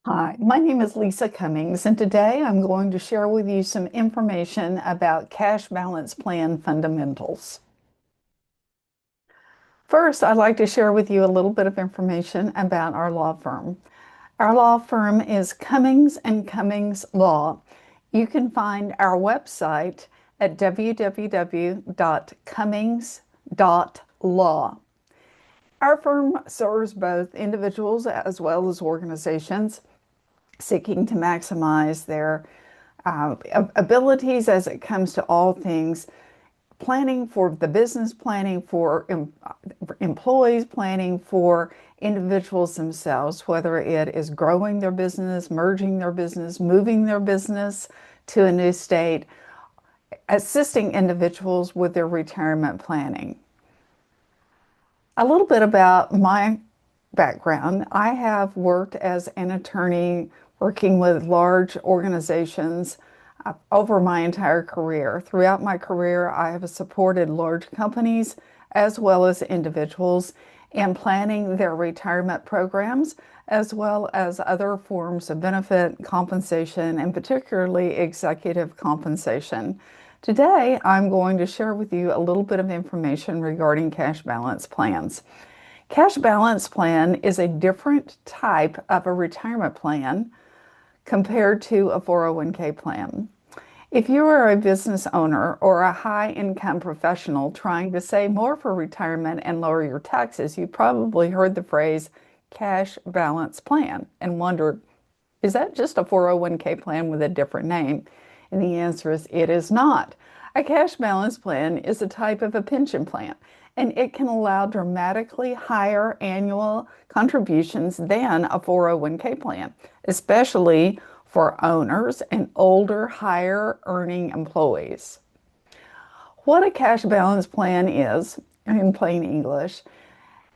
Hi, my name is Lisa Cummings, and today I'm going to share with you some information about cash balance plan fundamentals. First, I'd like to share with you a little bit of information about our law firm. Our law firm is Cummings and Cummings Law. You can find our website at www.cummings.law. Our firm serves both individuals as well as organizations seeking to maximize their abilities as it comes to all things planning for the business, planning for employees, planning for individuals themselves, whether it is growing their business, merging their business, moving their business to a new state, assisting individuals with their retirement planning. A little bit about my background. I have worked as an attorney working with large organizations over my entire career. Throughout my career, I have supported large companies as well as individuals in planning their retirement programs, as well as other forms of benefit compensation, and particularly executive compensation. Today, I'm going to share with you a little bit of information regarding cash balance plans. Cash balance plan is a different type of a retirement plan compared to a 401(k) plan. If you are a business owner or a high income professional trying to save more for retirement and lower your taxes, you probably heard the phrase cash balance plan and wondered, is that just a 401(k) plan with a different name? And the answer is it is not. A cash balance plan is a type of a pension plan, and it can allow dramatically higher annual contributions than a 401(k) plan, especially for owners and older, higher earning employees. What a cash balance plan is, in plain English,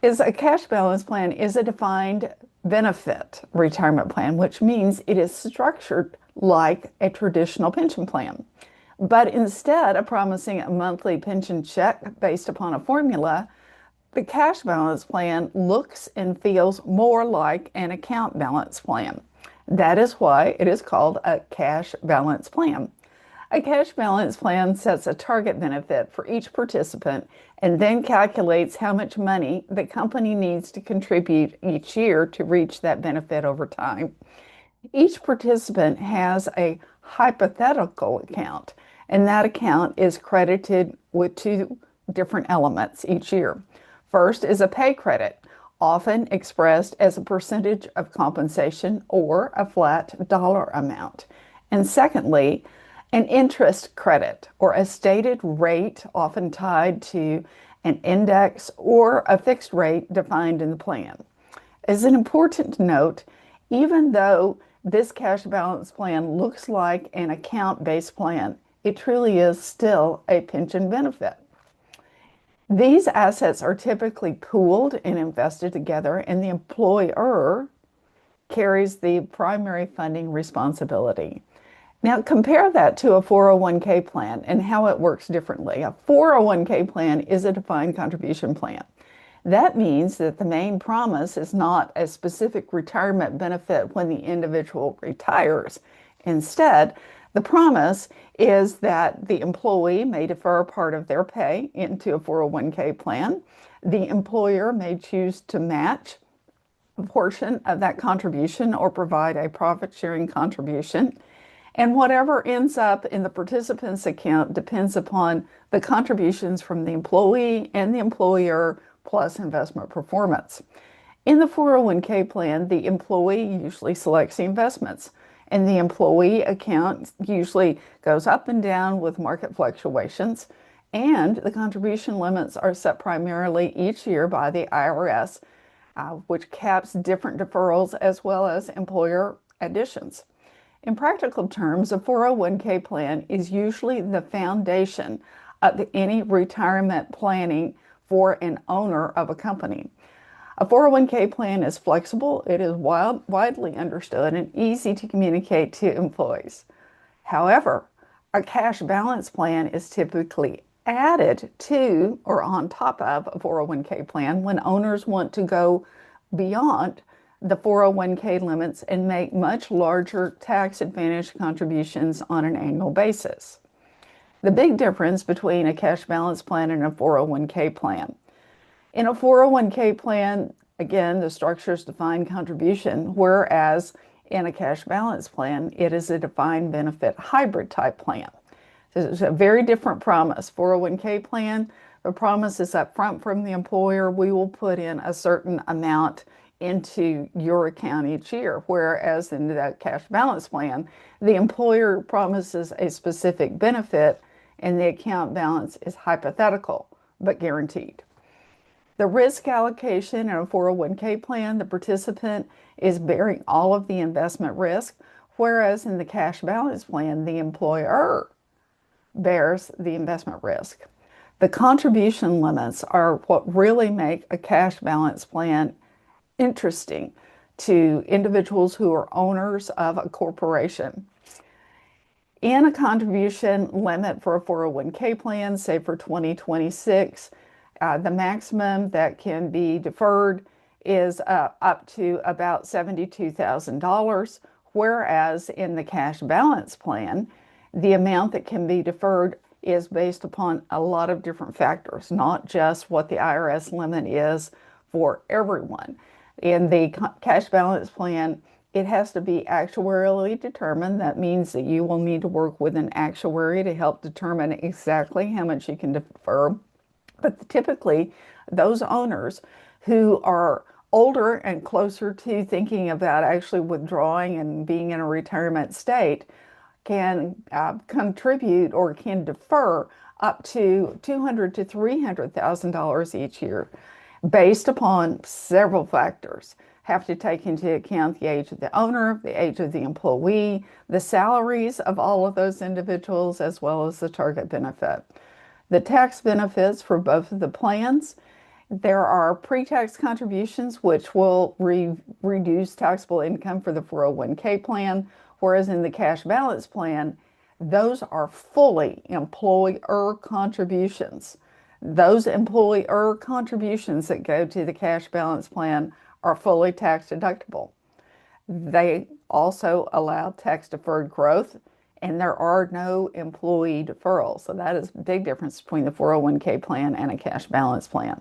is a cash balance plan is a defined benefit retirement plan, which means it is structured like a traditional pension plan. But instead of promising a monthly pension check based upon a formula, the cash balance plan looks and feels more like an account balance plan. That is why it is called a cash balance plan. A cash balance plan sets a target benefit for each participant and then calculates how much money the company needs to contribute each year to reach that benefit over time. Each participant has a hypothetical account, and that account is credited with two different elements each year. First is a pay credit, often expressed as a percentage of compensation or a flat dollar amount. And secondly, an interest credit or a stated rate, often tied to an index or a fixed rate defined in the plan. As an important note, even though this cash balance plan looks like an account-based plan, it truly is still a pension benefit. These assets are typically pooled and invested together, and the employer carries the primary funding responsibility. Now, compare that to a 401(k) plan and how it works differently. A 401(k) plan is a defined contribution plan. That means that the main promise is not a specific retirement benefit when the individual retires. Instead, the promise is that the employee may defer part of their pay into a 401(k) plan. The employer may choose to match a portion of that contribution or provide a profit sharing contribution. And whatever ends up in the participant's account depends upon the contributions from the employee and the employer plus investment performance. In the 401(k) plan, the employee usually selects the investments, and the employee account usually goes up and down with market fluctuations, and the contribution limits are set primarily each year by the IRS, which caps different deferrals as well as employer additions. In practical terms, a 401(k) plan is usually the foundation of any retirement planning for an owner of a company. A 401(k) plan is flexible, it is widely understood, and easy to communicate to employees. However, a cash balance plan is typically added to or on top of a 401(k) plan when owners want to go beyond the 401k limits and make much larger tax advantage contributions on an annual basis. The big difference between a cash balance plan and a 401k plan. In a 401k plan, again, the structure is defined contribution, whereas in a cash balance plan, it is a defined benefit hybrid type plan. So it's a very different promise. 401k plan, the promise is up front from the employer. We will put in a certain amount into your account each year, whereas in that cash balance plan, the employer promises a specific benefit and the account balance is hypothetical but guaranteed. The risk allocation in a 401k plan, the participant is bearing all of the investment risk, whereas in the cash balance plan, the employer bears the investment risk. The contribution limits are what really make a cash balance plan interesting to individuals who are owners of a corporation. In a contribution limit for a 401k plan, say for 2026, the maximum that can be deferred is up to about $72,000, whereas in the cash balance plan, the amount that can be deferred is based upon a lot of different factors, not just what the IRS limit is for everyone. In the cash balance plan, it has to be actuarially determined. That means that you will need to work with an actuary to help determine exactly how much you can defer. But typically, those owners who are older and closer to thinking about actually withdrawing and being in a retirement state can contribute or can defer up to $200,000 to $300,000 each year based upon several factors. Have to take into account the age of the owner, the age of the employee, the salaries of all of those individuals, as well as the target benefit. The tax benefits for both of the plans. There are pre-tax contributions, which will reduce taxable income for the 401k plan, whereas in the cash balance plan, those are fully employer contributions. Those employer contributions that go to the cash balance plan are fully tax deductible. They also allow tax deferred growth, and there are no employee deferrals. So that is a big difference between the 401k plan and a cash balance plan.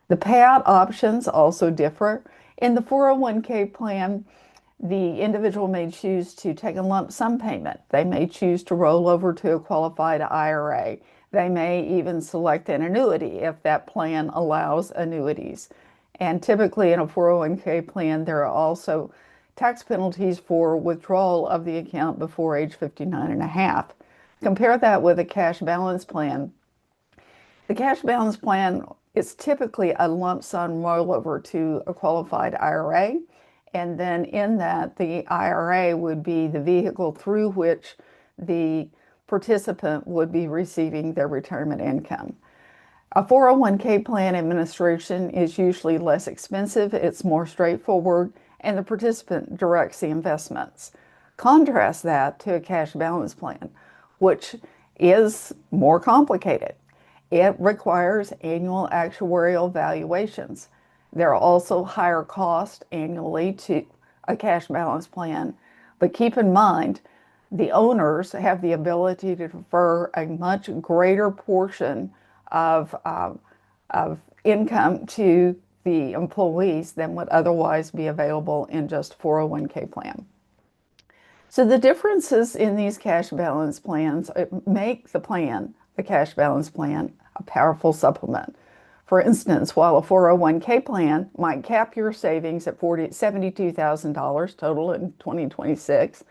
The payout options also differ. In the 401k plan, the individual may choose to take a lump sum payment. They may choose to roll over to a qualified IRA. They may even select an annuity if that plan allows annuities. And typically in a 401k plan, there are also tax penalties for withdrawal of the account before age 59 and a half. Compare that with a cash balance plan. The cash balance plan is typically a lump sum rollover to a qualified IRA. And then in that, the IRA would be the vehicle through which the participant would be receiving their retirement income. A 401k plan administration is usually less expensive, it's more straightforward, and the participant directs the investments. Contrast that to a cash balance plan, which is more complicated. It requires annual actuarial valuations. There are also higher costs annually to a cash balance plan, but keep in mind, the owners have the ability to defer a much greater portion of income to the employees than would otherwise be available in just 401k plan. So the differences in these cash balance plans make the cash balance plan, a powerful supplement. For instance, while a 401k plan might cap your savings at $72,000 total in 2026,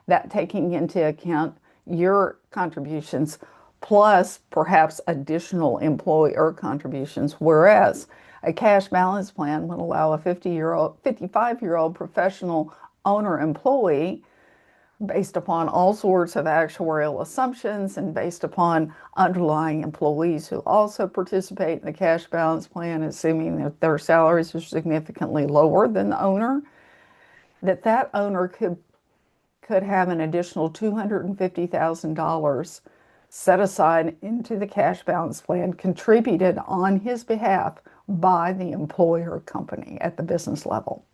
that taking into account your contributions plus perhaps additional employer contributions, whereas a cash balance plan would allow a 55-year-old professional owner employee, based upon all sorts of actuarial assumptions and based upon underlying employees who also participate in the cash balance plan, assuming that their salaries are significantly lower than the owner, that owner could have an additional $250,000 set aside into the cash balance plan contributed on his behalf by the employer company at the business level.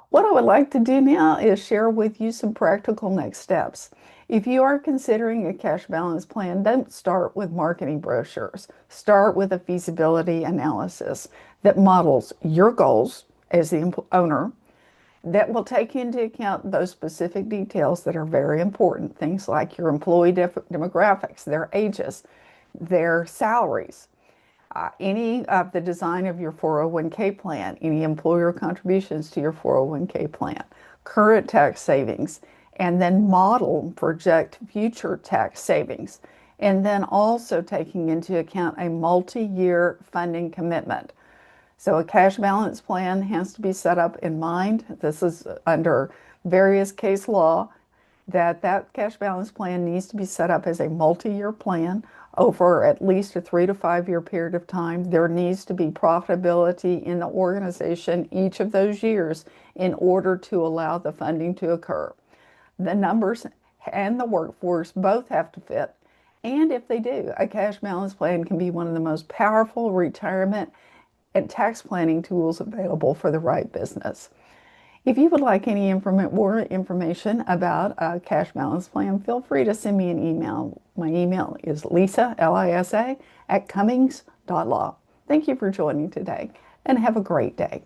What I would like to do now is share with you some practical next steps. If you are considering a cash balance plan, don't start with marketing brochures. Start with a feasibility analysis that models your goals as the owner, that will take into account those specific details that are very important. Things like your employee demographics, their ages, their salaries, any of the design of your 401k plan, any employer contributions to your 401k plan, current tax savings, and then model, project future tax savings. And then also taking into account a multi-year funding commitment. So a cash balance plan has to be set up in mind. This is under various case law that cash balance plan needs to be set up as a multi-year plan over at least a 3 to 5 year period of time. There needs to be profitability in the organization each of those years in order to allow the funding to occur. The numbers and the workforce both have to fit. And if they do, a cash balance plan can be one of the most powerful retirement and tax planning tools available for the right business. If you would like any more information about a cash balance plan, feel free to send me an email. My email is Lisa, Lisa, @Cummings.law. Thank you for joining today and have a great day.